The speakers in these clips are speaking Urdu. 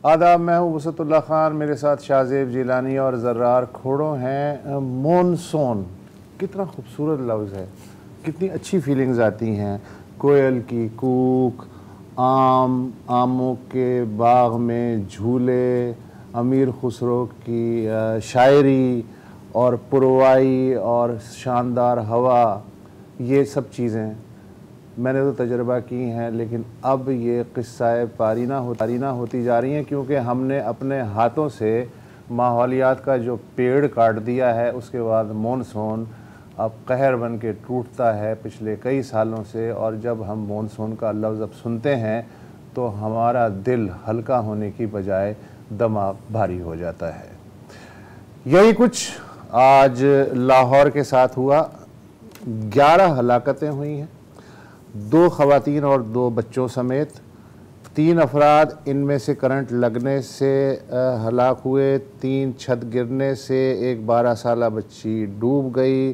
آداب، میں ہوں وسعتاللہ خان، میرے ساتھ شاہزیب جیلانی اور زرار کھوڑو ہیں۔ مونسون کتنا خوبصورت لفظ ہے، کتنی اچھی فیلنگز آتی ہیں۔ کوئل کی کوک، آموں کے باغ میں جھولے، امیر خسرو کی شاعری اور پروائی اور شاندار ہوا، یہ سب چیزیں میں نے تو تجربہ کی ہیں، لیکن اب یہ قصہ پارینہ ہوتی جا رہی ہیں، کیونکہ ہم نے اپنے ہاتھوں سے ماحولیات کا جو پیڑ کاٹ دیا ہے۔ اس کے بعد مونسون اب قہر بن کے ٹوٹتا ہے پچھلے کئی سالوں سے، اور جب ہم مونسون کا لفظ اب سنتے ہیں تو ہمارا دل ہلکا ہونے کی بجائے دماغ بھاری ہو جاتا ہے۔ یہی کچھ آج لاہور کے ساتھ ہوا۔ 11 ہلاکتیں ہوئی ہیں، 2 خواتین اور 2 بچوں سمیت 3 افراد ان میں سے کرنٹ لگنے سے ہلاک ہوئے، 3 چھت گرنے سے ایک 12 سالہ بچی ڈوب گئی،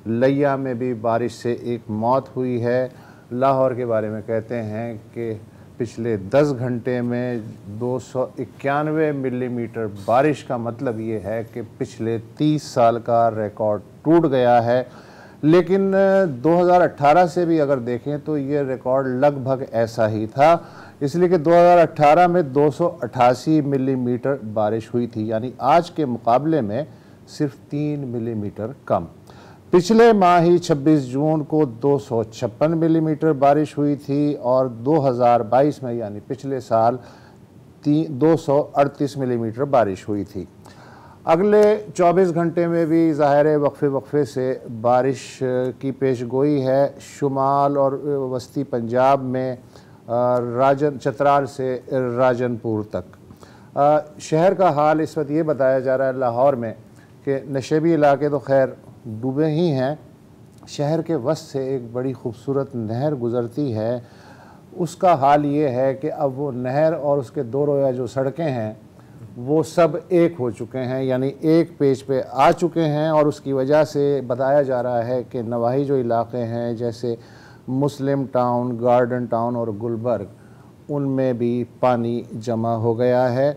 لیا میں بھی بارش سے ایک موت ہوئی ہے۔ لاہور کے بارے میں کہتے ہیں کہ پچھلے 10 گھنٹے میں 291 ملی میٹر بارش کا مطلب یہ ہے کہ پچھلے 30 سال کا ریکارڈ ٹوٹ گیا ہے۔ لیکن 2018 سے بھی اگر دیکھیں تو یہ ریکارڈ لگ بھگ ایسا ہی تھا، اس لیے کہ 2018 میں 288 ملی میٹر بارش ہوئی تھی، یعنی آج کے مقابلے میں صرف 3 ملی میٹر کم۔ پچھلے ماہ ہی 26 جون کو 256 ملی میٹر بارش ہوئی تھی، اور 2022 میں یعنی پچھلے سال 238 ملی میٹر بارش ہوئی تھی۔ اگلے 24 گھنٹے میں بھی ظاہر وقفے سے بارش کی پیش گوئی ہے۔ شمال اور وسطی پنجاب میں چترال سے راجن پور تک۔ شہر کا حال اس وقت یہ بتایا جا رہا ہے لاہور میں کہ نشیبی علاقے تو خیر ڈوبے ہی ہیں، شہر کے وسط سے ایک بڑی خوبصورت نہر گزرتی ہے، اس کا حال یہ ہے کہ اب وہ نہر اور اس کے 2 رویہ جو سڑکیں ہیں وہ سب ایک ہو چکے ہیں، یعنی ایک پیج پہ آ چکے ہیں، اور اس کی وجہ سے بتایا جا رہا ہے کہ نواحی جو علاقے ہیں جیسے مسلم ٹاؤن، گارڈن ٹاؤن اور گلبرگ، ان میں بھی پانی جمع ہو گیا ہے،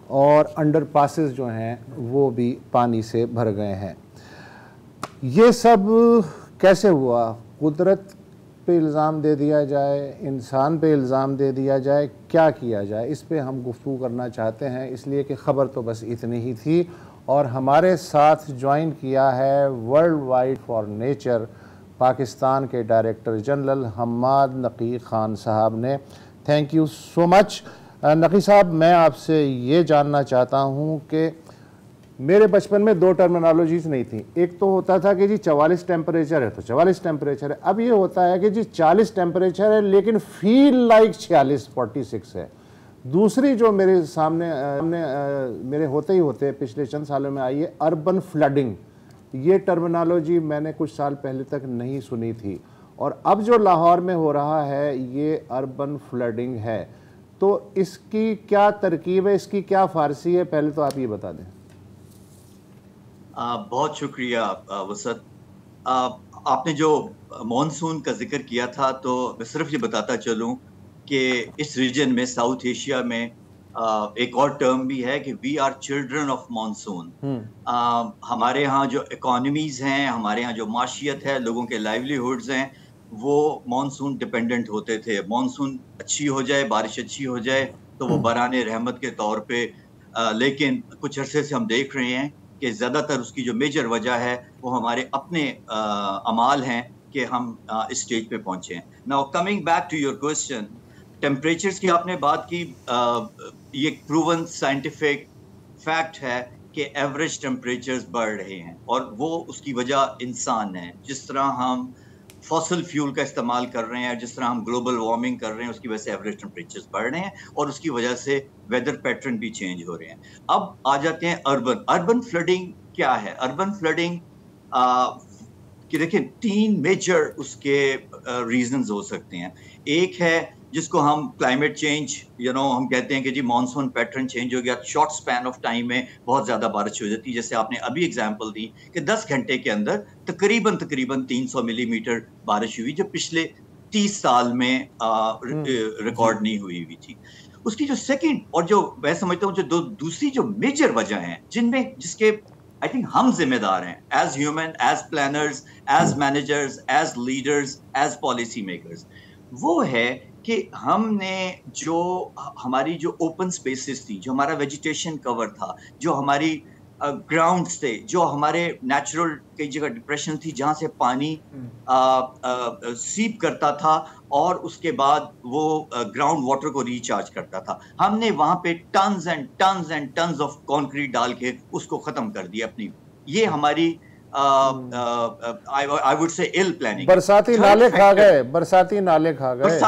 اور انڈر پاسز جو ہیں وہ بھی پانی سے بھر گئے ہیں۔ یہ سب کیسے ہوا؟ قدرت پہ الزام دے دیا جائے، انسان پہ الزام دے دیا جائے، کیا کیا جائے؟ اس پہ ہم گفتگو کرنا چاہتے ہیں، اس لیے کہ خبر تو بس اتنی ہی تھی، اور ہمارے ساتھ جوائن کیا ہے world wide for nature Pakistan کے ڈائریکٹر جنرل حماد نقی خان صاحب نے۔ Thank you so much Naqi صاحب۔ میں آپ سے یہ جاننا چاہتا ہوں کہ میرے بچپن میں 2 ٹرمینالوجیز نہیں تھیں، ایک تو ہوتا تھا کہ جی 44 ٹیمپریچر ہے تو 44 ٹیمپریچر ہے، اب یہ ہوتا ہے کہ جی 40 ٹیمپریچر ہے لیکن فیل لائک 46 ہے۔ دوسری جو میرے سامنے میرے ہوتے ہی ہوتے پچھلے چند سالوں میں آئی ہے اربن فلڈنگ۔ یہ ٹرمینالوجی میں نے کچھ سال پہلے تک نہیں سنی تھی، اور اب جو لاہور میں ہو رہا ہے یہ اربن فلڈنگ ہے، تو اس کی کیا ترکیب ہے، اس کی کیا فارسی ہے؟ پہلے تو آپ یہ بتا دیں۔ بہت شکریہ وسعت۔ آپ نے جو مانسون کا ذکر کیا تھا تو میں صرف یہ بتاتا چلوں کہ اس ریجن میں ساؤتھ ایشیا میں ایک اور ٹرم بھی ہے کہ we are children of monsoon. ہمارے ہاں جو اکانومیز ہیں، ہمارے ہاں جو معاشیت ہے، لوگوں کے لائیولی ہوڈز ہیں، وہ مانسون ڈپینڈنٹ ہوتے تھے۔ مانسون اچھی ہو جائے، بارش اچھی ہو جائے تو وہ بران رحمت کے طور پہ، لیکن کچھ عرصے سے ہم دیکھ رہے ہیں کہ زیادہ تر اس کی جو میجر وجہ ہے وہ ہمارے اپنے اعمال ہیں کہ ہم اس سٹیج پہ پہنچے ہیں۔ Now coming back to your question, temperatures کی آپ نے بات کی، یہ ایک پروون سائنٹیفک فیکٹ ہے کہ ایوریج ٹیمپریچرز بڑھ رہے ہیں، اور وہ اس کی وجہ انسان ہے۔ جس طرح ہم فاسل فیول کا استعمال کر رہے ہیں، جس طرح ہم گلوبل وارمنگ کر رہے ہیں، اس کی وجہ سے ایوریج ٹیمپریچرز بڑھ رہے ہیں، اور اس کی وجہ سے ویدر پیٹرن بھی چینج ہو رہے ہیں۔ اب آ جاتے ہیں اربن فلڈنگ کیا ہے؟ اربن فلڈنگ کہ دیکھیں 3 میجر اس کے ریزنز ہو سکتے ہیں۔ ایک ہے جس کو ہم کلائمیٹ چینج، ہم کہتے ہیں کہ جی مانسون پیٹرن چینج ہو گیا، شارٹ سپین آف ٹائم میں بہت زیادہ بارش ہو جاتی ہے، جیسے آپ نے ابھی اگزامپل دی کہ 10 گھنٹے کے اندر تقریباً 300 ملی میٹر بارش ہوئی، جو پچھلے 30 سال میں ریکارڈ نہیں ہوئی تھی۔ اس کی جو سیکنڈ اور جو میں سمجھتا ہوں جو دوسری جو میجر وجہ ہیں جن میں جس کے آئی تھنک ہم ذمہ دار ہیں as human, as planners, as managers, as leaders, as policy makers, وہ ہے کہ ہم نے جو ہماری جو اوپن سپیسز تھی, جو ہمارا ویجیٹیشن کور تھا, جو ہماری گراؤنڈز تھے, جو ہمارے نیچرل کئی جگہ ڈپریشن تھی جہاں سے پانی سیپ کرتا تھا اور اس کے بعد وہ گراؤنڈ واٹر کو ریچارج کرتا تھا, ہم نے وہاں پہ tons and tons and tons of concrete ڈال کے اس کو ختم کر دیا اپنی. یہ ہماری I would say ill planning. برساتی نالے کھا گئے, برساتی نالے کھا گئے.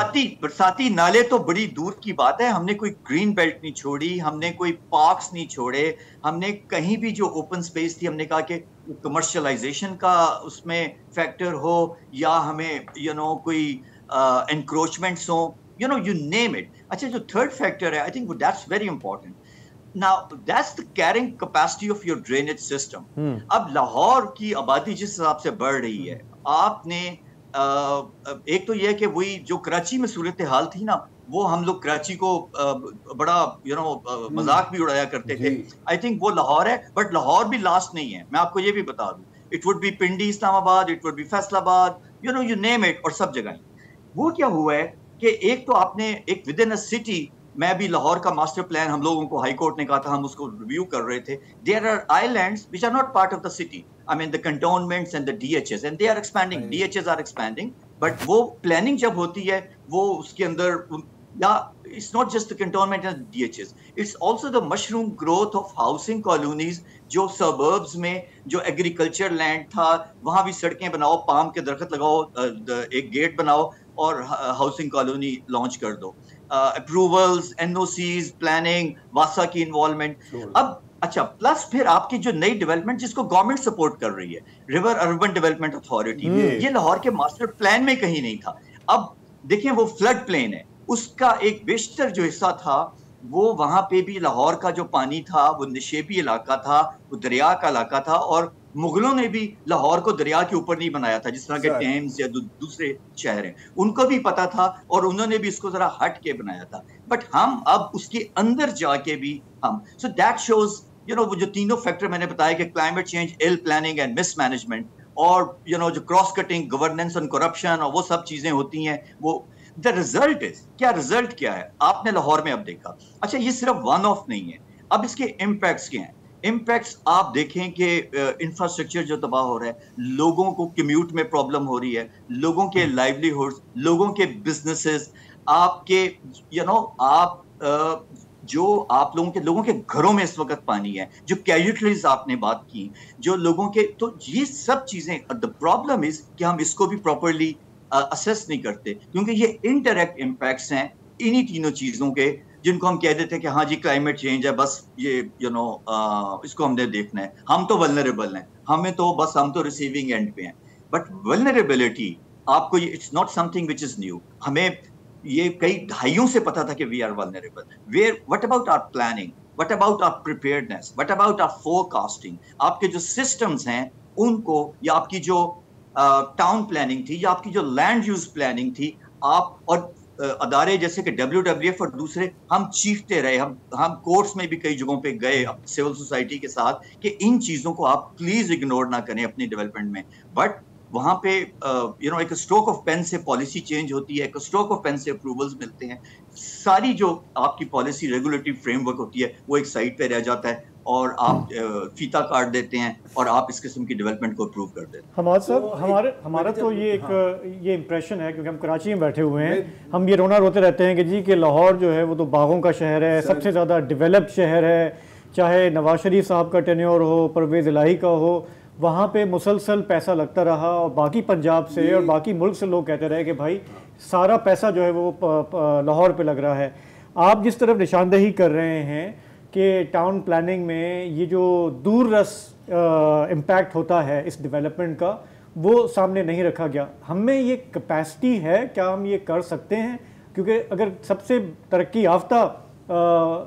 برساتی نالے تو بڑی دور کی بات ہے, ہم نے کوئی گرین بیلٹ نہیں چھوڑی, ہم نے کوئی پارکس نہیں چھوڑے, ہم نے کہیں بھی جو اوپن سپیس تھی ہم نے کہا کہ کمرشلائزیشن کا اس میں فیکٹر ہو یا ہمیں کوئی انکروچمنٹس ہوں, you name it. اچھا جو تھرڈ فیکٹر ہے, I think that's very important. Now that's the carrying capacity of your drainage system. اب لاہور کی آبادی جس حساب سے بڑھ رہی ہے, آپ نے ایک تو یہ کہ وہی جو کراچی میں صورتحال تھی نا, وہ ہم لوگ کراچی کو بڑا مذاق بھی اڑایا کرتے تھے. آئی تھنک وہ لاہور ہے, بٹ لاہور بھی لاسٹ نہیں ہے. میں آپ کو یہ بھی بتا دوں, اٹ وڈ بی پنڈی اسلام آباد, اٹ وڈ بی فیصل آباد, you name it, اور سب جگہ. وہ کیا ہوا ہے کہ ایک تو آپ نے ایک ود ان اے سٹی, میں بھی لاہور کا ماسٹر پلان ہم لوگوں کو ہائی کورٹ نے کہا تھا, ہم اس کو ریویو کر رہے تھے. There are islands which are not part of the city. I mean the cantonments and the DHs, and they are expanding. DHs are expanding, but وہ planning جب ہوتی ہے وہ اس کے اندر, it's not just the cantonment and the DHs. It's also the mushroom growth of housing colonies. جو suburbs میں جو agriculture land تھا وہاں بھی سڑکیں بناؤ, پام کے درخت لگاؤ, ایک گیٹ بناؤ اور ہاؤسنگ کالونی لانچ کر دو. اپروولز, NOCs, پلاننگ, واسا کی انوالومنٹ. اب اچھا پلس پھر آپ کی جو نئی ڈیولپمنٹ جس کو گورنمنٹ سپورٹ کر رہی ہے, ریور اربن ڈیولپمنٹ اتھارٹی, یہ لاہور کے ماسٹر پلان میں کہیں نہیں تھا. اب دیکھیں وہ فلڈ پلین ہے, اس کا ایک بیشتر جو حصہ تھا وہ وہاں پہ بھی لاہور کا جو پانی تھا وہ نشیبی علاقہ تھا, وہ دریا کا علاقہ تھا, اور مغلوں نے بھی لاہور کو دریا کے اوپر نہیں بنایا تھا جس طرح کے ٹیمز یا دوسرے شہر ہیں, ان کو بھی پتا تھا اور انہوں نے بھی اس کو ذرا ہٹ کے بنایا تھا. بٹ ہم اب اس کے اندر جا کے بھی ہم, سو دیٹ شوز وہ جو تینوں فیکٹر میں نے بتایا کہ climate change, L planning and miss management, اور جو cross cutting governance and corruption اور وہ سب چیزیں ہوتی ہیں, وہ the result is کیا, رزلٹ کیا ہے آپ نے لاہور میں اب دیکھا. اچھا یہ صرف ون آف نہیں ہے, اب اس کے امپیکٹس کیا ہیں. امپیکٹس آپ دیکھیں کہ انفراسٹرکچر جو تباہ ہو رہا ہے, لوگوں کو کمیوٹ میں پرابلم ہو رہی ہے, لوگوں کے لائیولیہڈز, لوگوں کے بزنسز, آپ کے آپ جو آپ لوگوں کے گھروں میں اس وقت پانی ہے, جو کیجوٹلیز آپ نے بات کی, جو لوگوں کے, تو یہ سب چیزیں, the problem is کہ ہم اس کو بھی پراپرلی اسیس نہیں کرتے, کیونکہ یہ انڈائریکٹ امپیکٹس ہیں انہی تینوں چیزوں کے, جن کو ہم کہہ دیتے ہیں کہ ہاں جی کلائمیٹ چینج ہے, بس یہ اس کو ہم نے دیکھنا ہے, ہم تو ولنریبل ہیں, ہمیں تو بس ہم تو ریسیونگ اینڈ پہ ہیں. بٹ ولنریبلٹی آپ کو it's not something which is new, ہمیں یہ کئی دہائیوں سے پتا تھا کہ we are vulnerable. What about our planning, what about our preparedness, what about our forecasting, آپ کے جو سسٹمز ہیں ان کو, یا آپ کی جو ٹاؤن پلاننگ تھی, یا آپ کی جو لینڈ یوز پلاننگ تھی, آپ اور ادارے جیسے کہ WWF اور دوسرے, ہم چیختے رہے, ہم کورٹس میں بھی کئی جگہوں پہ گئے سول سوسائٹی کے ساتھ کہ ان چیزوں کو آپ پلیز اگنور نہ کریں اپنی ڈیولپمنٹ میں. بٹ وہاں پہ ایک اسٹروک آف پین سے پالیسی چینج ہوتی ہے, ایک اسٹروک آف پین سے اپروولز ملتے ہیں, ساری جو آپ کی پالیسی ریگولیٹری فریم ورک ہوتی ہے وہ ایک سائڈ پہ رہ جاتا ہے, اور آپ فیتا کاٹ دیتے ہیں اور آپ اس قسم کی ڈیولپمنٹ کو اپروو کر دیتے ہیں. حماد صاحب, ہمارا تو یہ امپریشن ہے, کیونکہ ہم کراچی میں بیٹھے ہوئے ہیں, ہم یہ رونا روتے رہتے ہیں کہ جی کہ لاہور جو ہے وہ تو باغوں کا شہر ہے, سب سے زیادہ ڈیولپڈ شہر ہے, چاہے نواز شریف صاحب کا ٹینیور ہو, پرویز الہی کا ہو, وہاں پہ مسلسل پیسہ لگتا رہا, اور باقی پنجاب سے اور باقی ملک سے لوگ کہتے رہے کہ بھائی سارا پیسہ جو ہے وہ لاہور پہ لگ رہا ہے. آپ جس طرف نشاندہی کر رہے ہیں کہ ٹاؤن پلاننگ میں یہ جو دور رس امپیکٹ ہوتا ہے اس ڈیولپمنٹ کا, وہ سامنے نہیں رکھا گیا. ہم میں یہ کیپیسٹی ہے, کیا ہم یہ کر سکتے ہیں؟ کیونکہ اگر سب سے ترقی یافتہ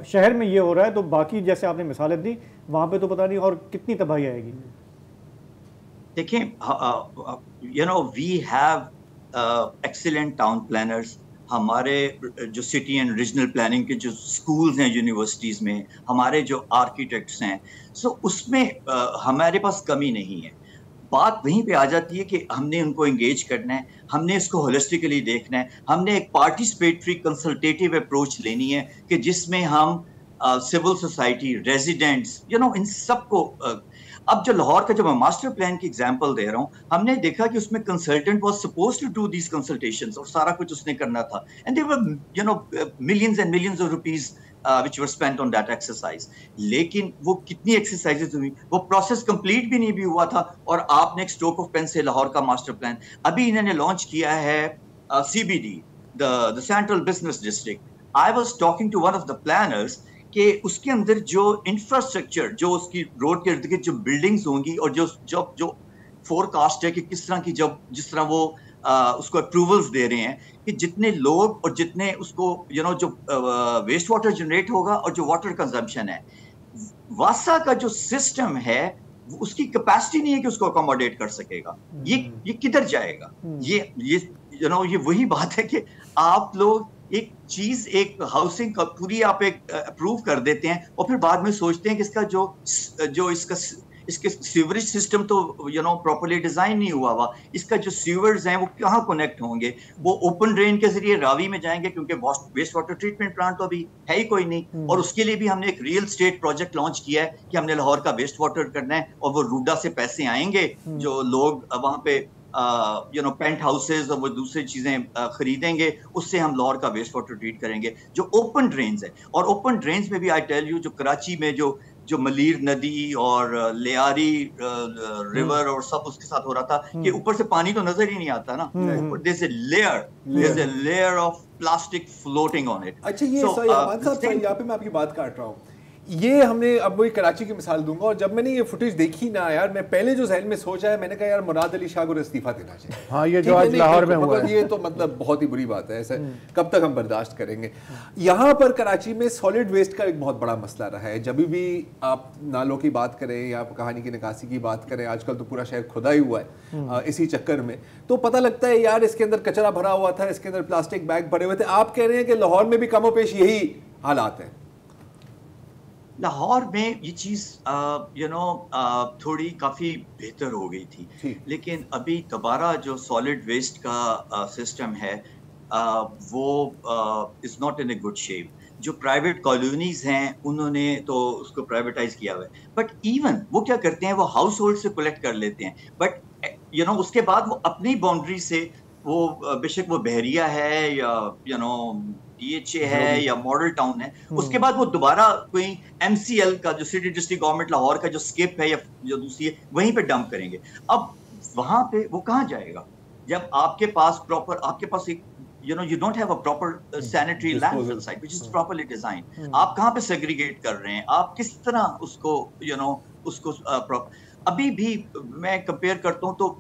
شہر میں یہ ہو رہا ہے تو باقی جیسے آپ نے مثالیں دی وہاں پہ تو پتہ نہیں اور کتنی تباہی آئے گی. دیکھیں we have excellent town planners, ہمارے جو سٹی اینڈ ریجنل پلاننگ کے جو اسکولز ہیں یونیورسٹیز میں، ہمارے جو آرکیٹیکٹس ہیں، سو اس میں ہمارے پاس کمی نہیں ہے. بات وہیں پہ آ جاتی ہے کہ ہم نے ان کو انگیج کرنا ہے، ہم نے اس کو ہولسٹیکلی دیکھنا ہے، ہم نے ایک پارٹیسپیٹری کنسلٹیٹیو اپروچ لینی ہے کہ جس میں ہم سول سوسائٹی، ریزیڈنٹس، ان سب کو. اب جو لاہور کا جو میں ماسٹر پلان کی ایگزامپل دے رہا ہوں، ہم نے دیکھا کہ اس میں consultant was suppose to do these consultations اور سارا کچھ اس نے کرنا تھا. And there were millions and millions of rupees which were spent on that exercise. لیکن وہ کتنی ایکسرسائزز ہوئی، وہ پروسیس کمپلیٹ بھی نہیں بھی ہوا تھا، اور آپ نے ایک اسٹروک آف پین سے لاہور کا ماسٹر پلان ابھی انہوں نے لانچ کیا ہے. CBD, the Central Business District. I was talking to one of the planners کہ اس کے اندر جو انفراسٹرکچر، جو اس کی روڈ کے ارد گرد جو بلڈنگز ہوں گی، اور جو فور کاسٹ ہے کہ کس طرح کی جس طرح وہ اس کو اپروولز دے رہے ہیں کہ جتنے لوگ اور جتنے اس کو جو ویسٹ واٹر جنریٹ ہوگا اور جو واٹر کنزمپشن ہے، واسا کا جو سسٹم ہے اس کی کیپیسٹی نہیں ہے کہ اس کو اکوموڈیٹ کر سکے گا. یہ کدھر جائے گا؟ یہ وہی بات ہے کہ آپ لوگ ایک چیز، ایک ہاؤسنگ کا پوری آپ ایک اپروو کر دیتے ہیں، اور پھر بعد میں سوچتے ہیں کہ اس کا جو اس کے سیوریج سسٹم تو پراپرلی ڈیزائن نہیں ہوا ہوا، اس کا جو سیورز ہیں وہ کہاں کنیکٹ ہوں گے؟ وہ اوپن ڈرین کے ذریعے راوی میں جائیں گے، کیونکہ ویسٹ واٹر ٹریٹمنٹ پلانٹ تو ابھی ہے ہی کوئی نہیں. اور اس کے لیے بھی ہم نے ایک ریئل اسٹیٹ پروجیکٹ لانچ کیا ہے کہ ہم نے لاہور کا ویسٹ واٹر کرنا ہے، اور وہ روڈا سے پیسے آئیں گے، جو لوگ وہاں پہ پینٹ ہاؤسز اور وہ دوسری چیزیں خریدیں گے، اس سے ہم لاہور کا ویسٹ واٹر ٹریٹ کریں گے. جو اوپن ڈرینز ہیں، اور اوپن ڈرینز میں بھی آئی ٹیل یو، جو کراچی میں جو ملیر ندی اور لیاری ریور اور سب اس کے ساتھ ہو رہا تھا کہ اوپر سے پانی تو نظر ہی نہیں آتا نا، there's a layer of plastic floating on it. اچھا، یہ احمد صاحب یہاں پہ میں آپ کی بات کاٹ رہا ہوں. یہ ہم نے اب وہی کراچی کی مثال دوں گا، اور جب میں نے یہ فوٹیج دیکھی نا یار، میں پہلے جو ذہن میں سوچا ہے، میں نے کہا یار مراد علی شاہ کو استعفیٰ دینا چاہیے. ہاں، یہ جو آج لاہور میں ہوا ہے یہ تو مطلب بہت ہی بری بات ہے. ایسا کب تک ہم برداشت کریں گے؟ یہاں پر کراچی میں سالڈ ویسٹ کا ایک بہت بڑا مسئلہ رہا ہے. جب بھی آپ نالوں کی بات کریں یا کہانی کی نکاسی کی بات کریں، آج کل تو پورا شہر کھدا ہی ہوا ہے اسی چکر میں، تو پتہ لگتا ہے یار اس کے اندر کچرا بھرا ہوا تھا، اس کے اندر پلاسٹک بیگ بھرے ہوئے تھے. آپ کہہ رہے ہیں کہ لاہور میں بھی کم و بیش یہی حالات ہیں. لاہور میں یہ چیز تھوڑی کافی بہتر ہو گئی تھی، لیکن ابھی دوبارہ جو سالڈ ویسٹ کا سسٹم ہے وہ is not in a good shape. جو پرائیویٹ کالونیز ہیں انہوں نے تو اس کو پرائیویٹائز کیا ہوا ہے، بٹ ایون وہ کیا کرتے ہیں، وہ ہاؤس ہولڈ سے کلیکٹ کر لیتے ہیں، بٹ اس کے بعد وہ اپنی باؤنڈری سے، وہ بے شک وہ بحریہ ہے یا DHA ہے یا ماڈل ٹاؤن ہے، اس کے بعد وہ دوبارہ کوئی MCL کا جو سٹی ڈسٹرکٹ گورنمنٹ لاہور کا جو اسکپ ہے یا جو دوسری ہے وہیں پہ ڈمپ کریں گے. اب وہاں پہ وہ کہاں جائے گا جب آپ کے پاس پراپر، آپ کے پاس ایک you don't have a proper sanitary landfill site which is properly designed. آپ کہاں پہ segregate کر رہے ہیں؟ آپ کس طرح اس کو اس کو ابھی بھی میں کمپیئر کرتا ہوں تو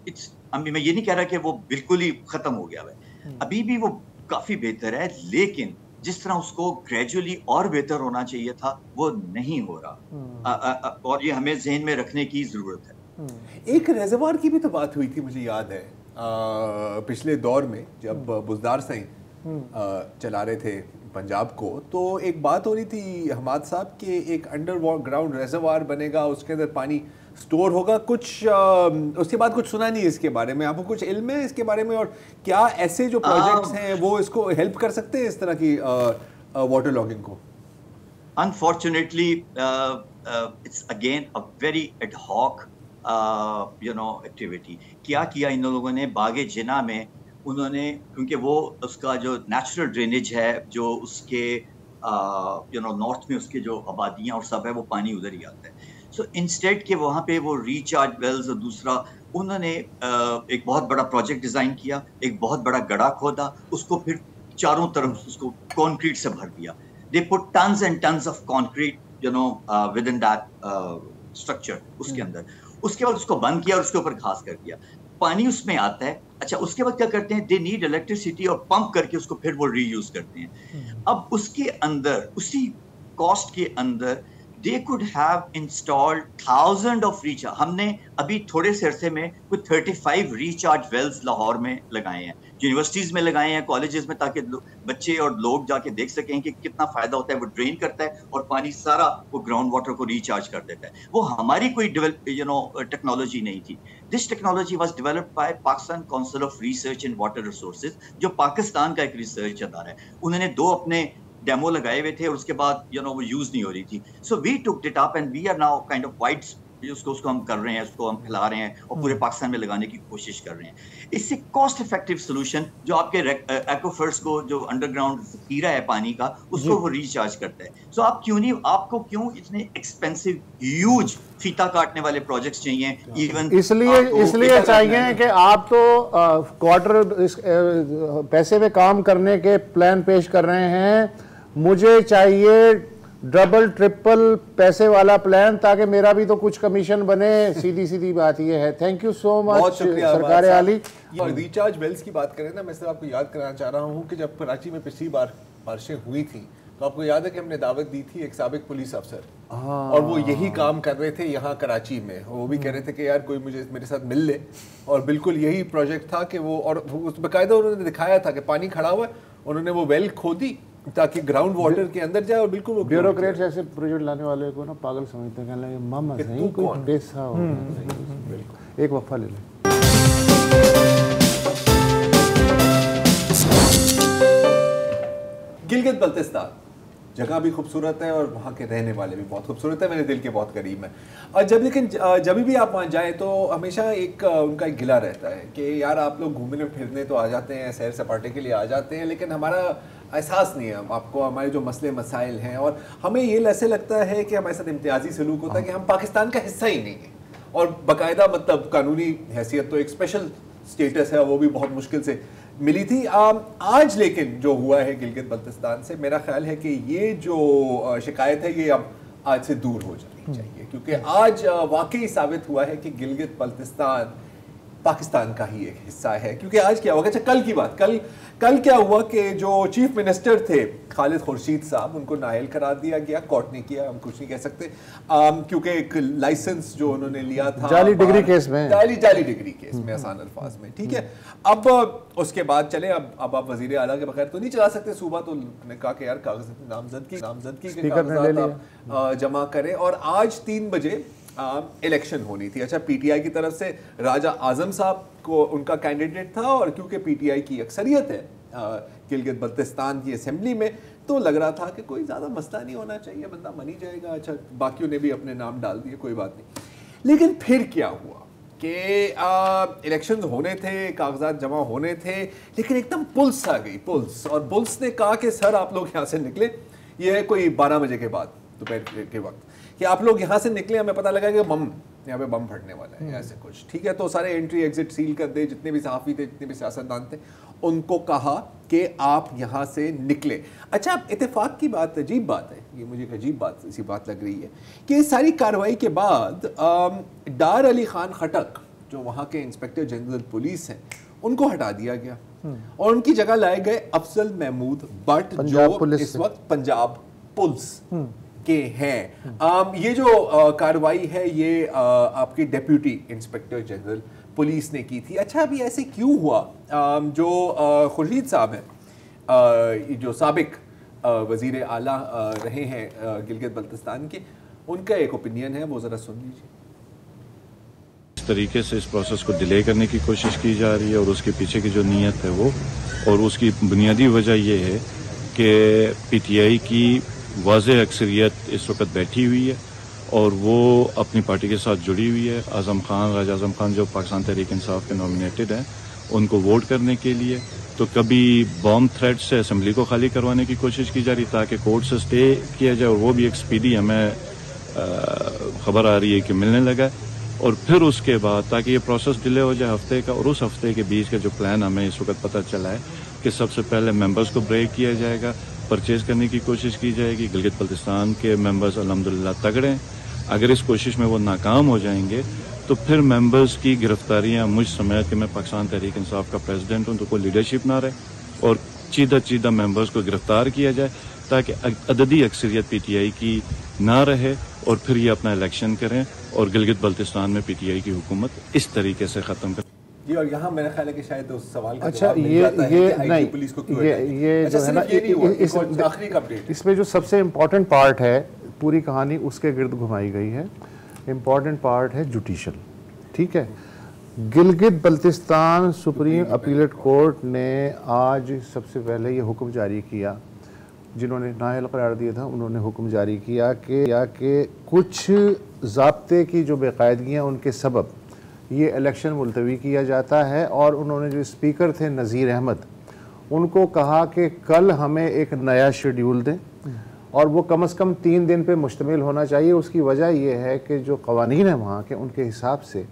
میں یہ نہیں کہہ رہا کہ وہ بالکل ہی ختم ہو گیا ہے، ابھی بھی وہ کافی بہتر ہے، لیکن جس طرح اس کو گریجولی اور بہتر ہونا چاہیے تھا وہ نہیں ہو رہا، اور یہ ہمیں ذہن میں رکھنے کی ضرورت ہے. ایک ریزروار کی بھی تو بات ہوئی تھی، مجھے یاد ہے پچھلے دور میں جب بزدار سائیں چلا رہے تھے پنجاب کو، تو ایک بات ہو رہی تھی حماد صاحب کہ ایک انڈر گراؤنڈ ریزروار بنے گا، اس کے اندر پانی سٹور ہوگا. کچھ اس کے بعد کچھ سنا نہیں اس کے بارے میں. آپ کو کچھ علم ہے اس کے بارے میں، اور کیا ایسے جو پروجیکٹس ہیں وہ اس کو ہیلپ کر سکتے ہیں اس طرح کی واٹر لاگنگ کو؟ Unfortunately, it's again a very ad hoc activity. کیا ان لوگوں نے باغ جنا میں، انہوں نے کیونکہ وہ اس کا جو نیچرل ڈرینیج ہے جو اس کے نارتھ میں اس کے جو آبادیاں اور سب ہے وہ پانی ادھر ہی آتا ہے. سو انسٹیڈ کہ وہاں پہ وہ ریچارج ویلز، اور دوسرا انہوں نے ایک بہت بڑا پروجیکٹ ڈیزائن کیا، ایک بہت بڑا گڑھا کھودا، اس کو پھر چاروں طرف اس کو کانکریٹ سے بھر دیا. They put tons and tons of concrete within that structure اس کے اندر. اس کے بعد اس کو بند کیا اور اس کے اوپر گھاس کر دیا، پانی اس میں آتا ہے. اچھا، اس کے بعد کیا کرتے ہیں، دے نیڈ الیکٹریسٹی، اور پمپ کر کے اس کو پھر وہ ری یوز کرتے ہیں. اب اس کے اندر اسی کاسٹ کے اندر they could have installed thousands of recharge. ہم نے ابھی تھوڑے سے عرصے میں کچھ 35 ریچارج ویلز لاہور میں لگائے ہیں یونیورسٹیز میں لگائے ہیں, کالجز میں, تاکہ بچے اور لوگ جا کے دیکھ سکیں کہ کتنا فائدہ ہوتا ہے. وہ ڈرین کرتا ہے اور پانی سارا وہ گراؤنڈ واٹر کو ریچارج کر دیتا ہے. وہ ہماری کوئی ٹیکنالوجی نہیں تھی. This technology was developed by Pakistan council of research and water resources, جو پاکستان کا ایک ریسرچ ادارہ ہے. انہوں نے 2 اپنے ڈیمو لگائے ہوئے تھے اور اس کے بعد وہ یوز نہیں ہو رہی تھی. So we tick it up and we are now kind of wide, اس کو ہم کر رہے ہیں, اس کو ہم پھیلا رہے ہیں اور پورے پاکستان میں لگانے کی کوشش کر رہے ہیں. اس سے کاسٹ افیکٹو سولوشن جو آپ کے ایکوفرز کو, جو انڈر گراؤنڈ ذخیرہ ہے پانی کا, اس کو وہ ریچارج کرتا ہے. سو آپ کو کیوں اتنے ایکسپینسو ہیوج فیتا کاٹنے والے پروجیکٹس چاہیے؟ ایون اس لیے چاہیے کہ آپ تو کوارٹر پیسے پہ کام کرنے کے پلان پیش کر رہے ہیں, مجھے چاہیے ڈبل ٹرپل پیسے والا پلان, تاکہ میرا بھی تو کچھ کمیشن بنے. سیدھی بات یہ ہے. تھینک یو سو مچ سرکار عالی. ریچارج ویلز کی بات کریں نا, میں صرف آپ کو یاد کرانا چاہ رہا ہوں کہ جب کراچی میں پچھلی بار بارشیں ہوئی تھیں تو آپ کو یاد ہے کہ ہم نے دعوت دی تھی ایک سابق پولیس افسر, اور وہ یہی کام کر رہے تھے یہاں کراچی میں. وہ بھی کہہ رہے تھے کہ یار کوئی مجھے میرے ساتھ مل لے, اور بالکل یہی پروجیکٹ تھا کہ وہ, اور باقاعدہ انہوں نے دکھایا تھا کہ پانی کھڑا ہوا ہے, انہوں نے وہ ویل کھودی تاکہ گراؤنڈ واٹر کے اندر جائے, اور بالکل وہ بیوروکریٹس ایسے پروجیکٹ لانے والے کو نا پاگل سمجھتے ہیں, کہنے لگے ماما نہیں کوئی پیسہ ہو. ایک وقفہ لے لیں. گلگت بلتستان جگہ بھی خوبصورت ہے اور وہاں کے رہنے والے بھی بہت خوبصورت ہے, میرے دل کے بہت قریب ہیں. اور جب بھی آپ وہاں جائیں تو ہمیشہ ان کا ایک گلہ رہتا ہے کہ یار آپ لوگ گھومنے پھرنے تو آ جاتے ہیں, سیر سپاٹے کے لیے آ جاتے ہیں, لیکن ہمارا احساس نہیں ہے آپ کو ہمارے جو مسئلے مسائل ہیں, اور ہمیں یہ ایسے لگتا ہے کہ ہمارے ساتھ امتیازی سلوک ہوتا ہے کہ ہم پاکستان کا حصہ ہی نہیں ہیں, اور باقاعدہ مطلب قانونی حیثیت تو ایک اسپیشل اسٹیٹس ہے, وہ بھی بہت مشکل سے ملی تھی. آج لیکن جو ہوا ہے گلگت بلتستان سے, میرا خیال ہے کہ یہ جو شکایت ہے یہ اب آج سے دور ہو جانی چاہیے, کیونکہ آج واقعی ثابت ہوا ہے کہ گلگت بلتستان پاکستان کا ہی ایک حصہ ہے. کیونکہ آج کیا ہوا, اچھا کل کی بات, کل کیا ہوا کہ جو چیف منسٹر تھے خالد خورشید صاحب, ان کو نائل قرار دیا گیا. کورٹ نے کیا, ہم کچھ نہیں کہہ سکتے, کیونکہ ایک لائسنس جو انہوں نے لیا تھا جعلی ڈگری کیس میں, جعلی ڈگری کیس میں, آسان الفاظ میں, ٹھیک ہے. اب اس کے بعد چلے, اب آپ وزیر اعلیٰ کے بغیر تو نہیں چلا سکتے صوبہ, تو نے کہا کہ یار کاغذ نامزدگی کے کاغذات آپ جمع کریں. اور آج 3 بجے الیکشن ہونی تھی. اچھا پی ٹی آئی کی طرف سے راجہ اعظم صاحب کو ان کا کینڈیڈیٹ تھا, اور کیونکہ پی ٹی آئی کی اکثریت ہے گلگت بلتستان کی اسمبلی میں, تو لگ رہا تھا کہ کوئی زیادہ مسئلہ نہیں ہونا چاہیے, بندہ من ہی جائے گا. اچھا باقیوں نے بھی اپنے نام ڈال دیے, کوئی بات نہیں. لیکن پھر کیا ہوا کہ الیکشنز ہونے تھے, کاغذات جمع ہونے تھے, لیکن ایک دم پولیس آ گئی, اور پولیس نے کہا کہ سر آپ لوگ یہاں سے نکلے. یہ ہے کوئی 12 بجے کے بعد دوپہر کے وقت کہ آپ لوگ یہاں سے نکلے, ہمیں پتہ لگا کہ یہاں پہ بم پھٹنے والا ہے, ایسے کچھ, ٹھیک ہے. تو سارے انٹری ایگزٹ سیل کر دے, جتنے بھی صحافی تھے, جتنے بھی سیاستدان تھے, ان کو کہا کہ آپ یہاں سے نکلے. اچھا اتفاق کی بات, عجیب بات ہے, یہ مجھے ایک عجیب بات اسی بات لگ رہی ہے کہ اس ساری کارروائی کے بعد ڈار علی خان خٹک جو وہاں کے انسپیکٹر جنرل پولیس ہیں, ان کو ہٹا دیا گیا, اور ان کی جگہ لائے گئے افضل محمود بٹ, جو اس وقت پنجاب پولیس کے ہیں. یہ جو کارروائی ہے یہ آپ کی ڈیپیوٹی انسپیکٹر جنرل پولیس نے کی تھی. اچھا ابھی ایسے کیوں ہوا؟ جو خورشید صاحب ہیں, جو سابق وزیر اعلیٰ رہے ہیں گلگت بلتستان کے, ان کا ایک اوپینین ہے, وہ ذرا سن لیجیے. اس طریقے سے اس پروسیس کو ڈیلے کرنے کی کوشش کی جا رہی ہے, اور اس کے پیچھے کی جو نیت ہے وہ, اور اس کی بنیادی وجہ یہ ہے کہ پی ٹی آئی کی واضح اکثریت اس وقت بیٹھی ہوئی ہے, اور وہ اپنی پارٹی کے ساتھ جڑی ہوئی ہے. اعظم خان, راجہ اعظم خان جو پاکستان تحریک انصاف کے نامینیٹڈ ہیں, ان کو ووٹ کرنے کے لیے. تو کبھی بام تھریٹ سے اسمبلی کو خالی کروانے کی کوشش کی جا رہی تاکہ کورٹ سے اسٹے کیا جائے, اور وہ بھی ایک سپیڈی ہمیں خبر آ رہی ہے کہ ملنے لگا ہے. اور پھر اس کے بعد تاکہ یہ پروسیس ڈیلے ہو جائے ہفتے کا, اور اس ہفتے کے بیچ کا جو پلان ہمیں اس وقت پتہ چلا ہے کہ سب سے پہلے ممبرز کو بریک کیا جائے گا, پرچیز کرنے کی کوشش کی جائے گی. گلگت بلتستان کے ممبرز الحمدللہ تگڑے ہیں, اگر اس کوشش میں وہ ناکام ہو جائیں گے تو پھر ممبرز کی گرفتاریاں مجھ سمیت کہ میں پاکستان تحریک انصاف کا پریزیڈنٹ ہوں, تو کوئی لیڈرشپ نہ رہے, اور چیدہ ممبرز کو گرفتار کیا جائے تاکہ عددی اکثریت پی ٹی آئی کی نہ رہے, اور پھر یہ اپنا الیکشن کریں اور گلگت بلتستان میں پی ٹی آئی کی حکومت اس طریقے سے ختم کریں. جی اور یہاں میرا خیال ہے کہ شاید اس سوال کا اچھا جواب مل جاتا ہے کہ آئی جی پولیس کو کیوں یہ جو ہے نا آخری کا اپڈیٹ اس میں جو سب سے امپورٹنٹ پارٹ ہے پوری کہانی اس کے گرد گھمائی گئی ہے. امپورٹنٹ پارٹ ہے جوڈیشل. ٹھیک ہے, Gilgit Baltistan supreme appellate court نے آج سب سے پہلے یہ حکم جاری کیا, جنہوں نے نااہل قرار دیا تھا انہوں نے حکم جاری کیا کہ کچھ ضابطے کی جو بے قاعدگیاں ان کے سبب یہ الیکشن ملتوی کیا جاتا ہے. اور انہوں نے جو اسپیکر تھے نذیر احمد ان کو کہا کہ کل ہمیں ایک نیا شیڈیول دیں اور وہ کم از کم 3 دن پہ مشتمل ہونا چاہیے. اس کی وجہ یہ ہے کہ جو قوانین ہیں وہاں کے ان کے حساب سے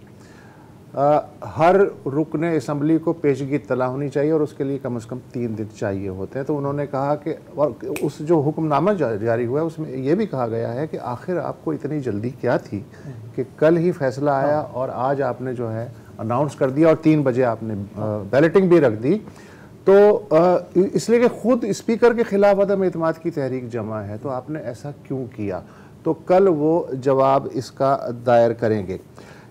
ہر رکن اسمبلی کو پیشگی اطلاع ہونی چاہیے اور اس کے لیے کم از کم 3 دن چاہیے ہوتے ہیں. تو انہوں نے کہا کہ اس جو حکم نامہ جاری ہوا ہے اس میں یہ بھی کہا گیا ہے کہ آخر آپ کو اتنی جلدی کیا تھی کہ کل ہی فیصلہ آیا اور آج آپ نے جو ہے اناؤنس کر دیا اور 3 بجے آپ نے بیلٹنگ بھی رکھ دی. تو اس لیے کہ خود اسپیکر کے خلاف عدم اعتماد کی تحریک جمع ہے, تو آپ نے ایسا کیوں کیا؟ تو کل وہ جواب اس کا دائر کریں گے.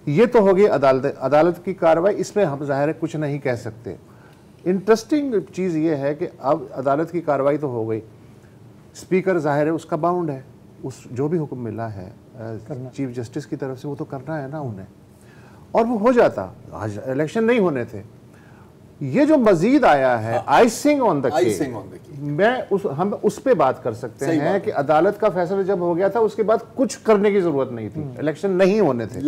یہ تو ہوگی عدالت کی کارروائی, اس میں ہم ظاہر ہے کچھ نہیں کہہ سکتے. انٹرسٹنگ چیز یہ ہے کہ اب عدالت کی کارروائی تو ہو گئی, اسپیکر ظاہر ہے اس کا باؤنڈ ہے, اس جو بھی حکم ملا ہے چیف جسٹس کی طرف سے وہ تو کرنا ہے نا انہیں, اور وہ ہو جاتا. آج الیکشن نہیں ہونے تھے. یہ جو مزید آیا ہے آئسنگ آن دا کیک, ہم اس پہ بات کر سکتے ہیں کہ عدالت کا فیصلہ جب ہو گیا تھا اس کے بعد کچھ کرنے کی ضرورت نہیں تھی, الیکشن نہیں ہونے تھے.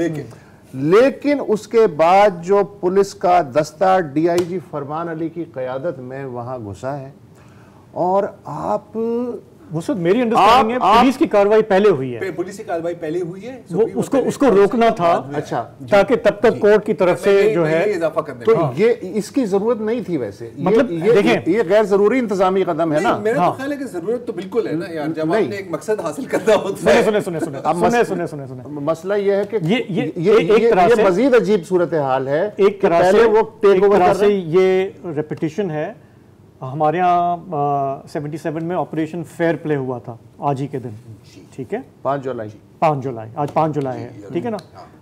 لیکن اس کے بعد جو پولیس کا دستہ ڈی آئی جی فرمان علی کی قیادت میں وہاں گھسا ہے, اور آپ وسعت میری انڈرسٹینڈنگ ہے پولیس کی کارروائی پہلے ہوئی ہے, پولیس کی کارروائی پہلے ہوئی ہے, اس کو روکنا تھا. اچھا, تاکہ تب تک کورٹ کی طرف سے جو ہے تو یہ اس کی ضرورت نہیں تھی. ویسے مطلب دیکھیں یہ غیر ضروری انتظامی قدم ہے نا. میرا تو خیال ہے کہ ضرورت تو بالکل ہے نا یار, جب آپ نے ایک مقصد حاصل کرنا ہوتا ہے. سنیں مسئلہ یہ ہے کہ یہ مزید عجیب صورتحال ہے. ایک طرح سے یہ ریپیٹیشن ہے. ہمارے ہاں 77 میں آپریشن فیئر پلے ہوا تھا آج ہی کے دن. ٹھیک ہے, 5 جولائی آج 5 جولائی ہے. ٹھیک ہے نا,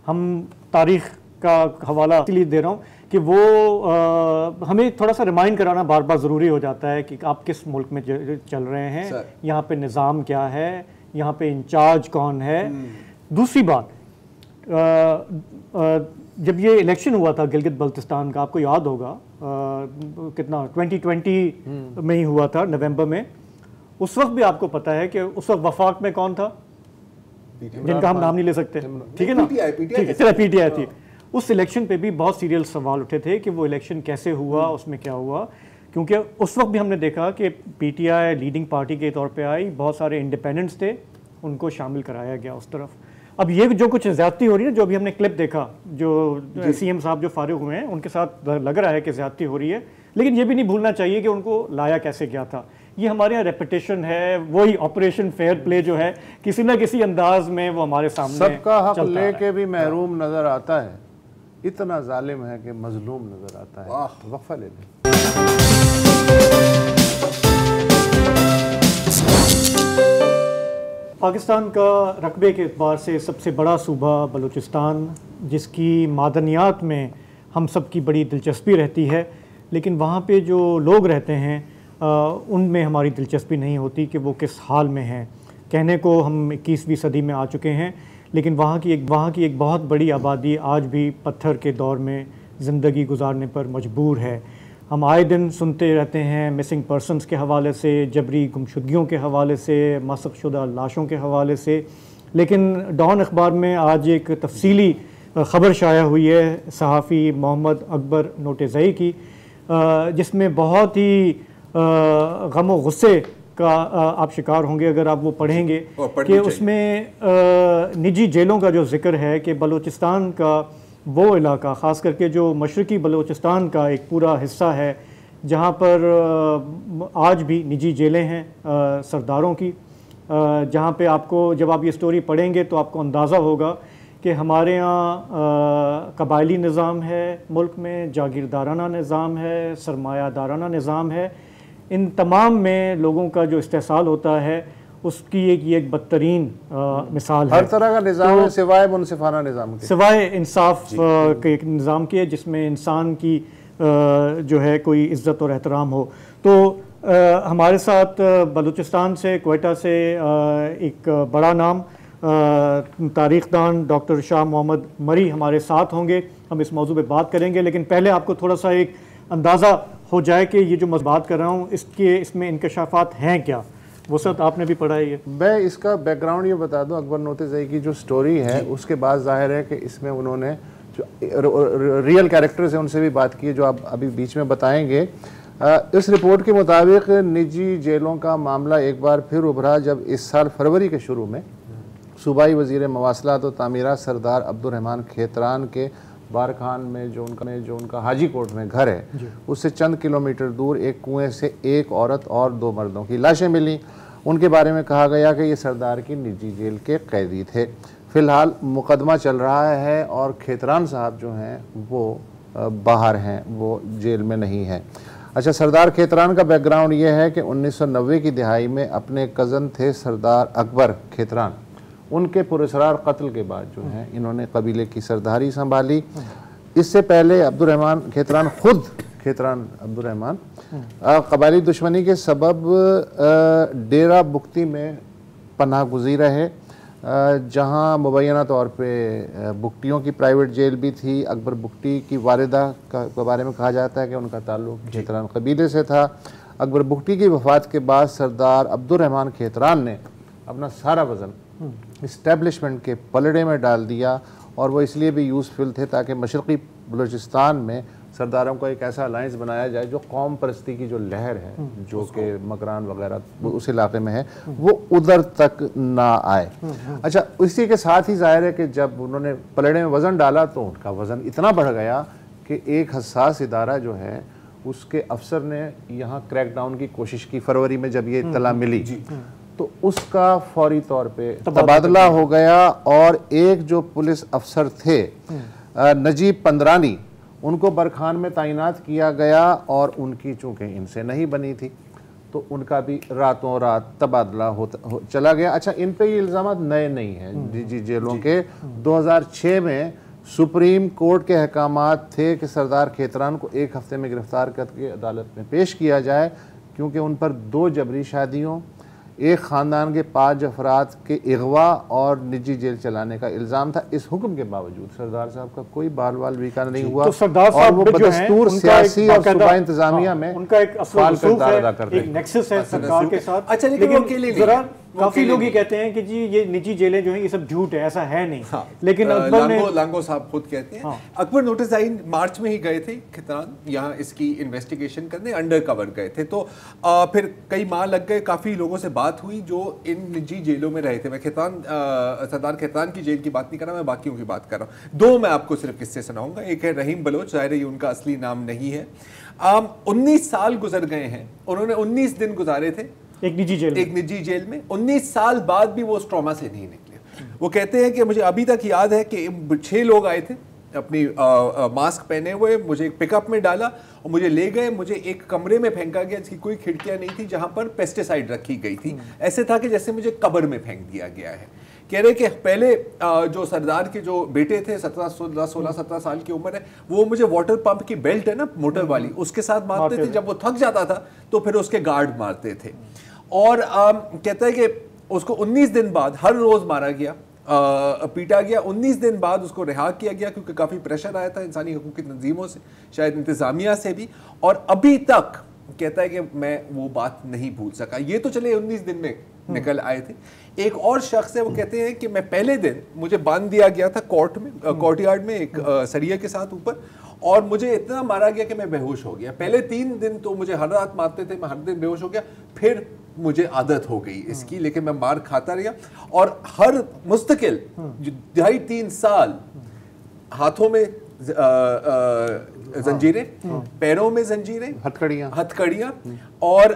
ہم تاریخ کا حوالہ اس لیے دے رہا ہوں کہ وہ ہمیں تھوڑا سا ریمائنڈ کرانا بار بار ضروری ہو جاتا ہے کہ آپ کس ملک میں چل رہے ہیں, یہاں پہ نظام کیا ہے, یہاں پہ انچارج کون ہے. دوسری بات, جب یہ الیکشن ہوا تھا گلگت بلتستان کا, آپ کو یاد ہوگا کتنا 2020 میں ہی ہوا تھا نومبر میں. اس وقت بھی آپ کو پتا ہے کہ اس وقت وفاق میں کون تھا جن کا ہم نام نہیں لے سکتے. ٹھیک ہے نا, چلے پی ٹی آئی تھی. اس الیکشن پہ بھی بہت سیریل سوال اٹھے تھے کہ وہ الیکشن کیسے ہوا, اس میں کیا ہوا, کیونکہ اس وقت بھی ہم نے دیکھا کہ P T I leading party کے طور پہ آئی, بہت سارے انڈیپینڈنٹس تھے, ان کو شامل کرایا گیا اس طرف. اب یہ جو کچھ زیادتی ہو رہی ہے, جو ابھی ہم نے کلپ دیکھا, جو سی ایم صاحب جو فارغ ہوئے ہیں ان کے ساتھ لگ رہا ہے کہ زیادتی ہو رہی ہے, لیکن یہ بھی نہیں بھولنا چاہیے کہ ان کو لایا کیسے گیا تھا. یہ ہمارے یہاں ریپیٹیشن ہے, وہی آپریشن فیئر پلے جو ہے کسی نہ کسی انداز میں وہ ہمارے سامنے سب کا حق لے کے بھی محروم نظر آتا ہے, اتنا ظالم ہے کہ مظلوم نظر آتا ہے. وقفہ لے لیں. پاکستان کا رقبے کے اعتبار سے سب سے بڑا صوبہ بلوچستان, جس کی معدنیات میں ہم سب کی بڑی دلچسپی رہتی ہے, لیکن وہاں پہ جو لوگ رہتے ہیں ان میں ہماری دلچسپی نہیں ہوتی کہ وہ کس حال میں ہیں. کہنے کو ہم 21ویں صدی میں آ چکے ہیں, لیکن وہاں کی ایک بہت بڑی آبادی آج بھی پتھر کے دور میں زندگی گزارنے پر مجبور ہے. ہم آئے دن سنتے رہتے ہیں مسنگ پرسنز کے حوالے سے, جبری گمشدگیوں کے حوالے سے, مسخ شدہ لاشوں کے حوالے سے. لیکن ڈان اخبار میں آج ایک تفصیلی خبر شائع ہوئی ہے صحافی محمد اکبر نوٹیزئی کی, جس میں بہت ہی غم و غصے کا آپ شکار ہوں گے اگر آپ وہ پڑھیں گے, کہ اس میں نجی جیلوں کا جو ذکر ہے کہ بلوچستان کا وہ علاقہ, خاص کر کے جو مشرقی بلوچستان کا ایک پورا حصہ ہے, جہاں پر آج بھی نجی جیلیں ہیں سرداروں کی, جہاں پہ آپ کو جب آپ یہ سٹوری پڑھیں گے تو آپ کو اندازہ ہوگا کہ ہمارے ہاں قبائلی نظام ہے ملک میں, جاگیردارانہ نظام ہے, سرمایہ دارانہ نظام ہے. ان تمام میں لوگوں کا جو استحصال ہوتا ہے اس کی یہ ایک بدترین مثال ہے. ہر طرح کا نظام ہے سوائے منصفانہ نظام کے, سوائے انصاف کے ایک نظام کے جس میں انسان کی جو ہے کوئی عزت اور احترام ہو. تو ہمارے ساتھ بلوچستان سے, کوئٹہ سے ایک بڑا نام تاریخ دان ڈاکٹر شاہ محمد مری ہمارے ساتھ ہوں گے. ہم اس موضوع پہ بات کریں گے, لیکن پہلے آپ کو تھوڑا سا ایک اندازہ ہو جائے کہ یہ جو میں بات کر رہا ہوں اس میں انکشافات ہیں کیا. وسعت آپ نے بھی پڑھا ہے. میں اس کا بیک گراؤنڈ یہ بتا دوں, اکبر نوتزئی کی جو سٹوری ہے اس کے بعد ظاہر ہے کہ اس میں انہوں نے جو ریئل کیریکٹرز ہیں ان سے بھی بات کی جو آپ ابھی بیچ میں بتائیں گے. اس رپورٹ کے مطابق نجی جیلوں کا معاملہ ایک بار پھر ابھرا جب اس سال فروری کے شروع میں صوبائی وزیر مواصلات و تعمیرات سردار عبد الرحمان کھیتران کے بارکھان میں جو ان کا حاجی کوٹ میں گھر ہے اس سے چند کلومیٹر دور ایک کنویں سے ایک عورت اور 2 مردوں کی لاشیں ملیں. ان کے بارے میں کہا گیا کہ یہ سردار کی نجی جیل کے قیدی تھے. فی الحال مقدمہ چل رہا ہے اور کھیتران صاحب جو ہیں وہ باہر ہیں, وہ جیل میں نہیں ہیں. اچھا, سردار کھیتران کا بیک گراؤنڈ یہ ہے کہ 1990 کی دہائی میں اپنے کزن تھے سردار اکبر کھیتران, ان کے پراسرار قتل کے بعد جو ہیں انہوں نے قبیلے کی سرداری سنبھالی. اس سے پہلے عبد الرحمان کھیتران خود عبد الرحمان قبائلی دشمنی کے سبب ڈیرہ بگٹی میں پناہ گزیر رہے, جہاں مبینہ طور پہ بگٹیوں کی پرائیویٹ جیل بھی تھی. اکبر بگٹی کی والدہ کے بارے میں کہا جاتا ہے کہ ان کا تعلق کھیتران قبیلے سے تھا. اکبر بگٹی کی وفات کے بعد سردار عبد الرحمان کھیتران نے اپنا سارا وزن اسٹیبلشمنٹ کے پلڑے میں ڈال دیا, اور وہ اس لیے بھی یوزفل تھے تاکہ مشرقی بلوچستان میں سرداروں کا ایک ایسا الائنس بنایا جائے جو قوم پرستی کی جو لہر ہے جو کہ مکران وغیرہ اس علاقے میں ہے وہ ادھر تک نہ آئے. اچھا, اسی کے ساتھ ہی ظاہر ہے کہ جب انہوں نے پلڑے میں وزن ڈالا تو ان کا وزن اتنا بڑھ گیا کہ ایک حساس ادارہ جو ہے اس کے افسر نے یہاں کریک ڈاؤن کی کوشش کی. فروری میں جب یہ اطلاع ملی تو اس کا فوری طور پہ تبادلہ ہو گیا, اور ایک جو پولیس افسر تھے نجیب پندرانی ان کو برکھان میں تعینات کیا گیا, اور ان کی چونکہ ان سے نہیں بنی تھی تو ان کا بھی راتوں رات تبادلہ چلا گیا. اچھا, ان پہ یہ الزامات نئے نہیں ہیں نجی جیلوں کے. 2006 میں سپریم کورٹ کے احکامات تھے کہ سردار کھیتران کو 1 ہفتے میں گرفتار کر کے عدالت میں پیش کیا جائے, کیونکہ ان پر 2 جبری شادیوں, ایک خاندان کے 5 افراد کے اغوا اور نجی جیل چلانے کا الزام تھا. اس حکم کے باوجود سردار صاحب کا کوئی بال بیکار نہیں ہوا, اور وہ بدستور سیاسی اور صوبائی انتظامیہ میں ان کا ایک فعال کردار ادا کرتے ہیں, ایک نیکسس ہے سرکار کے ساتھ. اچھا, لیکن ذرا کافی لوگ یہ کہتے ہیں کہ جی یہ نجی جیلیں جو ہیں یہ سب جھوٹ ہے, ایسا ہے نہیں. لیکن اکبر نے لانگو صاحب خود کہتے ہیں, اکبر نوتزئی مارچ میں ہی گئے تھے کھیتران یہاں اس کی انویسٹیگیشن کرنے, انڈر کور گئے تھے, تو پھر کئی ماہ لگ گئے. کافی لوگوں سے بات ہوئی جو ان نجی جیلوں میں رہے تھے. میں سردار کھیتران کی جیل کی بات نہیں کر رہا, میں باقیوں کی بات کر رہا ہوں. 2 میں آپ کو صرف قصے سناؤں گا. ایک ہے رحیم بلوچ, ظاہر ہے یہ ان کا اصلی نام نہیں ہے. 19 سال گزر گئے ہیں, انہوں نے 19 دن گزارے تھے ایک نجی جیل میں. 19 سال بعد بھی وہ اس ٹراما سے نہیں نکلے. وہ کہتے ہیں کہ مجھے ابھی تک یاد ہے کہ 6 لوگ آئے تھے اپنی ماسک پہنے ہوئے, مجھے ایک پک اپ میں ڈالا اور مجھے لے گئے. مجھے ایک کمرے میں پھینکا گیا جس کی کوئی کھڑکیاں نہیں تھی, جہاں پر پیسٹیسائڈ رکھی گئی تھی. ایسے تھا کہ جیسے مجھے قبر میں پھینک دیا گیا ہے. کہہ رہے کہ پہلے جو سردار کے جو بیٹے تھے 16-17 سال کی عمر ہے, وہ مجھے واٹر پمپ کی بیلٹ ہے نا موٹر والی, اس کے ساتھ مارتے تھے. جب وہ تھک جاتا تھا تو پھر اس کے گارڈ مارتے تھے. اور کہتا ہے کہ اس کو 19 دن بعد ہر روز مارا گیا, پیٹا گیا. 19 دن بعد اس کو رہا کیا گیا کیونکہ کافی پریشر آیا تھا انسانی حقوق کی تنظیموں سے, شاید انتظامیہ سے بھی. اور ابھی تک کہتا ہے کہ میں وہ بات نہیں بھول سکا. یہ تو چلے 19 دن میں نکل آئے تھے. ایک اور شخص ہے, وہ کہتے ہیں کہ میں پہلے دن مجھے باندھ دیا گیا تھا کورٹ یارڈ میں ایک سریے کے ساتھ اوپر, اور مجھے اتنا مارا گیا کہ میں بے ہوش ہو گیا. پہلے 3 دن تو مجھے ہر رات مارتے تھے, میں ہر دن بے ہوش ہو گیا, پھر مجھے عادت ہو گئی اس کی, لیکن میں مار کھاتا رہا. اور ہر مستقل 2.5-3 سال ہاتھوں میں زنجیریں, پیروں میں زنجیریں, ہتھکڑیاں, اور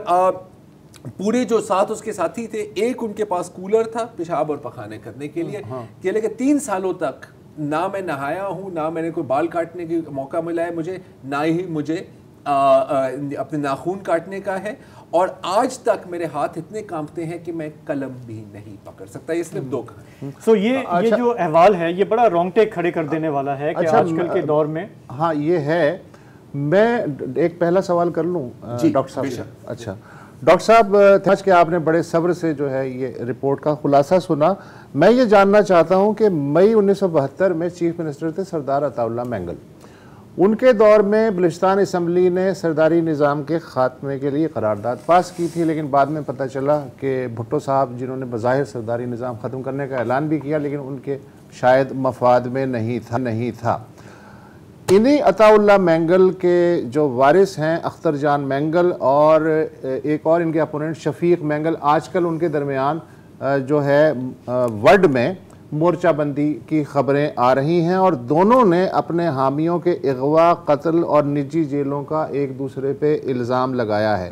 پورے جو ساتھ اس کے ساتھی تھے, ایک ان کے پاس کولر تھا پیشاب اور پخانے کرنے کے لیے. کہ لے کہ 3 سالوں تک نہ میں نہایا ہوں, نہ میں نے کوئی بال کاٹنے کی موقع ملا ہے مجھے, نہ ہی مجھے اپنے ناخون کاٹنے کا ہے، اور آج تک میرے ہاتھ اتنے کانپتے ہیں کہ میں قلم بھی نہیں پکڑ سکتا. یہ صرف 2 کہانی. سو یہ جو احوال ہے یہ بڑا رونگٹے کھڑے کر دینے والا ہے کہ آج کل کے دور میں. ہاں یہ ہے. میں ایک پہلا سوال کر لوں ڈاکٹر صاحب سے. اچھا ڈاکٹر صاحب، آج کہ آپ نے بڑے صبر سے جو ہے یہ رپورٹ کا خلاصہ سنا. میں یہ جاننا چاہتا ہوں کہ مئی 1972 میں چیف منسٹر تھے سردار عطا اللہ مینگل. ان کے دور میں بلوچستان اسمبلی نے سرداری نظام کے خاتمے کے لیے قرارداد پاس کی تھی، لیکن بعد میں پتہ چلا کہ بھٹو صاحب، جنہوں نے بظاہر سرداری نظام ختم کرنے کا اعلان بھی کیا، لیکن ان کے شاید مفاد میں نہیں تھا. انہی عطا اللہ مینگل کے جو وارث ہیں اختر جان مینگل اور ایک اور ان کے اپوننٹ شفیق مینگل، آج کل ان کے درمیان جو ہے ورڈ میں مورچہ بندی کی خبریں آ رہی ہیں، اور دونوں نے اپنے حامیوں کے اغوا، قتل اور نجی جیلوں کا ایک دوسرے پہ الزام لگایا ہے.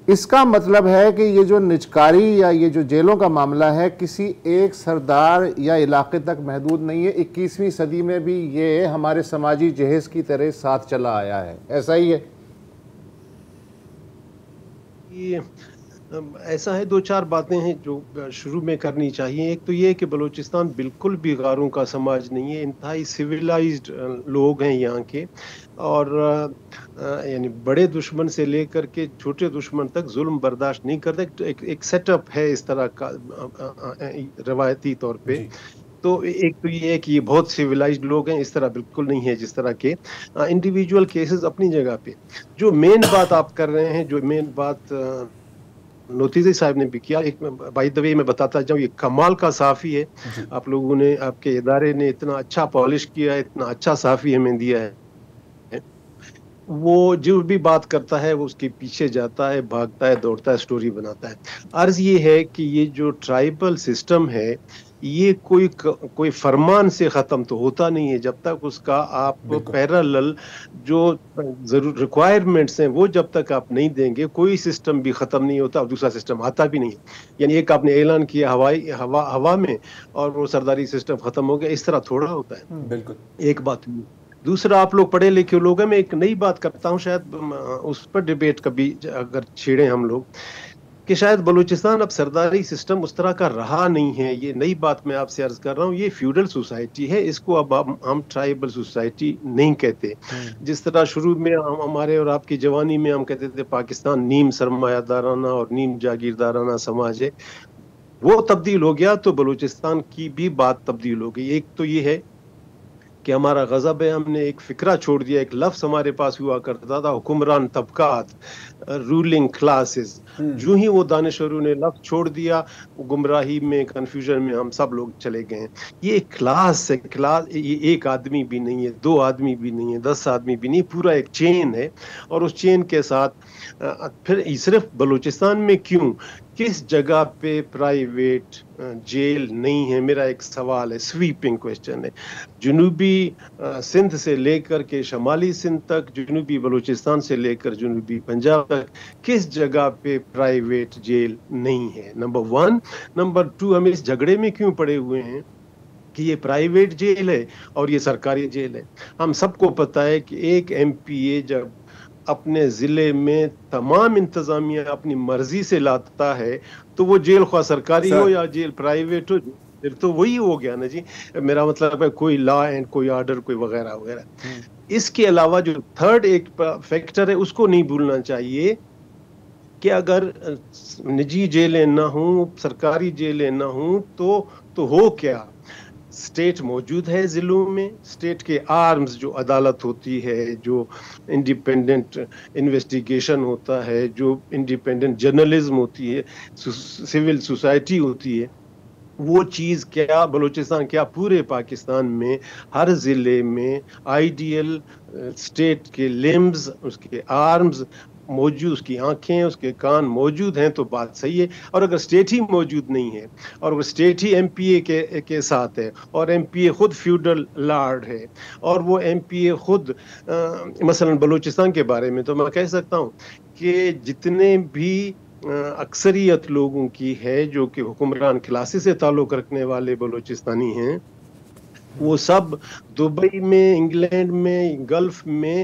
اس کا مطلب ہے کہ یہ جو نجکاری یا یہ جو جیلوں کا معاملہ ہے کسی ایک سردار یا علاقے تک محدود نہیں ہے. 21ویں صدی میں بھی یہ ہمارے سماجی جہیز کی طرح ساتھ چلا آیا ہے. ایسا ہی ہے؟ ایسا ہے. 2-4 باتیں ہیں جو شروع میں کرنی چاہیے. ایک تو یہ کہ بلوچستان بالکل بھی غاروں کا سماج نہیں ہے. انتہائی سویلائزڈ لوگ ہیں یہاں کے، اور یعنی بڑے دشمن سے لے کر کے چھوٹے دشمن تک ظلم برداشت نہیں کرتے. ایک سیٹ اپ ہے اس طرح کا روایتی طور پہ. تو ایک تو یہ ہے کہ یہ بہت سویلائزڈ لوگ ہیں. اس طرح بالکل نہیں ہے جس طرح کے انڈیویجول کیسز اپنی جگہ پہ. جو مین بات آپ کر رہے ہیں، جو مین بات نوتیزی صاحب نے بھی کیا، ایک بائی دا وے میں بتاتا جاؤں، یہ کمال کا صحافی ہے. آپ لوگوں نے، آپ کے ادارے نے اتنا اچھا پالش کیا ہے، اتنا اچھا صحافی ہمیں دیا ہے. وہ جو بھی بات کرتا ہے وہ اس کے پیچھے جاتا ہے، بھاگتا ہے، دوڑتا ہے، سٹوری بناتا ہے. عرض یہ ہے کہ یہ جو ٹرائبل سسٹم ہے یہ کوئی فرمان سے ختم تو ہوتا نہیں ہے جب تک اس کا آپ پیرالل جو ضرور ریکوائرمنٹس ہیں وہ جب تک آپ نہیں دیں گے کوئی سسٹم بھی ختم نہیں ہوتا اور دوسرا سسٹم آتا بھی نہیں. یعنی ایک آپ نے اعلان کیا ہوا میں اور وہ سرداری سسٹم ختم ہو گیا، اس طرح تھوڑا ہوتا ہے. بالکل ایک بات. دوسرا، آپ لوگ پڑھے لکھے لوگ ہیں، میں ایک نئی بات کرتا ہوں، شاید اس پر ڈیبیٹ کبھی اگر چھیڑیں ہم لوگ، کہ شاید بلوچستان اب سرداری سسٹم اس طرح کا رہا نہیں ہے. یہ نئی بات میں آپ سے عرض کر رہا ہوں. یہ فیوڈل سوسائٹی ہے، اس کو اب ہم ٹرائبل سوسائٹی نہیں کہتے. جس طرح شروع میں ہمارے اور آپ کی جوانی میں ہم کہتے تھے پاکستان نیم سرمایہ دارانہ اور نیم جاگیردارانہ سماج ہے، وہ تبدیل ہو گیا. تو بلوچستان کی بھی بات تبدیل ہو گئی. ایک تو یہ ہے کہ ہمارا غضب ہے، ہم نے ایک فکرہ چھوڑ دیا. ایک لفظ ہمارے پاس ہوا کرتا تھا، حکمران طبقات، رولنگ کلاسز. جو ہی وہ دانشوروں نے لفظ چھوڑ دیا، گمراہی میں، کنفیوژن میں ہم سب لوگ چلے گئے. یہ ایک کلاس ہے. کلاس یہ ایک آدمی بھی نہیں ہے، 2 آدمی بھی نہیں ہے، 10 آدمی بھی نہیں، پورا ایک چین ہے. اور اس چین کے ساتھ پھر صرف بلوچستان میں کیوں، کس جگہ پہ پرائیویٹ جیل نہیں ہے؟ میرا ایک سوال ہے، سویپنگ کویسچن ہے. جنوبی سندھ سے لے کر کے شمالی سندھ تک، جنوبی بلوچستان سے لے کر جنوبی پنجاب تک کس جگہ پہ پرائیویٹ جیل نہیں ہے؟ نمبر 1. نمبر 2، ہم اس جھگڑے میں کیوں پڑے ہوئے ہیں کہ یہ پرائیویٹ جیل ہے اور یہ سرکاری جیل ہے؟ ہم سب کو پتہ ہے کہ ایک ایم پی اے جب اپنے ضلع میں تمام انتظامیہ اپنی مرضی سے لاتا ہے تو وہ جیل خواہ سرکاری ہو یا جیل پرائیویٹ ہو، پھر تو وہی ہو گیا نا جی. میرا مطلب ہے کوئی لا اینڈ کوئی آرڈر، کوئی وغیرہ وغیرہ. اس کے علاوہ جو تھرڈ ایک فیکٹر ہے اس کو نہیں بھولنا چاہیے کہ اگر نجی جیلیں نہ ہوں، سرکاری جیلیں نہ ہوں تو ہو کیا؟ اسٹیٹ موجود ہے ضلعوں میں. اسٹیٹ کے آرمز جو عدالت ہوتی ہے، جو انڈیپینڈنٹ انویسٹیگیشن ہوتا ہے، جو انڈیپینڈنٹ جرنلزم ہوتی ہے، سول سوسائٹی ہوتی ہے، وہ چیز کیا بلوچستان، کیا پورے پاکستان میں ہر ضلع میں آئیڈیل اسٹیٹ کے لمبز، اس کے آرمز موجود، اس کی آنکھیں، اس کے کان موجود ہیں تو بات صحیح ہے. اور اگر اسٹیٹ ہی موجود نہیں ہے اور وہ اسٹیٹ ہی ایم پی اے کے ساتھ ہے، اور ایم پی اے خود فیوڈل لارڈ ہے، اور وہ ایم پی اے خود مثلا بلوچستان کے بارے میں تو میں کہہ سکتا ہوں کہ جتنے بھی اکثریت لوگوں کی ہے جو کہ حکمران کلاسی سے تعلق رکھنے والے بلوچستانی ہیں، وہ سب دبئی میں، انگلینڈ میں، گلف میں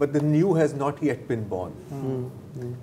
but the new has not yet been born।